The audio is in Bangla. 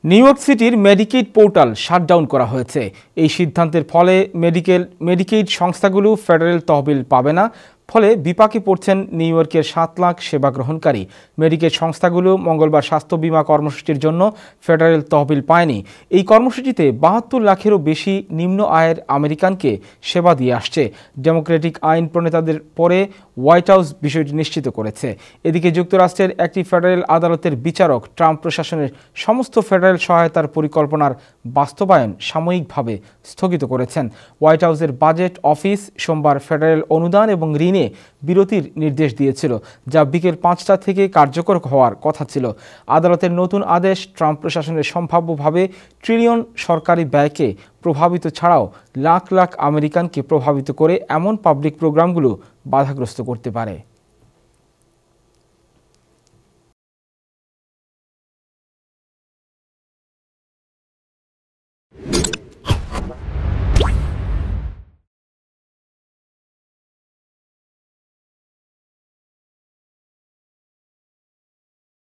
নিউ ইয়র্ক সিটির মেডিকেড পোর্টাল শাটডাউন করা হয়েছে। এই সিদ্ধান্তের ফলে মেডিকেড সংস্থাগুলো ফেডারেল তহবিল পাবে না। ফলে বিপাকে পড়ছেন নিউ ইয়র্কের 7 লাখ সেবা গ্রহণকারী। মেডিকেড সংস্থাগুলো মঙ্গলবার স্বাস্থ্য বীমা কর্মসূচির জন্য ফেডারেল তহবিল পায়নি। এই কর্মসূচিতে 72 লাখেরও বেশি নিম্ন আয়ের আমেরিকানকে সেবা দিয়ে আসছে। ডেমোক্রেটিক আইন প্রণেতাদের পরে হোয়াইট হাউস বিষয়টি নিশ্চিত করেছে। এদিকে যুক্তরাষ্ট্রের একটি ফেডারেল আদালতের বিচারক ট্রাম্প প্রশাসনের সমস্ত ফেডারেল সহায়তার পরিকল্পনার বাস্তবায়ন সাময়িকভাবে স্থগিত করেছেন। হোয়াইট হাউসের বাজেট অফিস সোমবার ফেডারেল অনুদান এবং ঋণে বিরতির নির্দেশ দিয়েছিল, যা বিকেল 5টা থেকে কার্যকর হওয়ার কথা ছিল। আদালতের নতুন আদেশ ট্রাম্প প্রশাসনের সম্ভাব্যভাবে ট্রিলিয়ন সরকারি ব্যয়কে প্রভাবিত ছাড়াও লাখ লাখ আমেরিকানকে প্রভাবিত করে এমন পাবলিক প্রোগ্রামগুলো বাধাগ্রস্ত করতে পারে।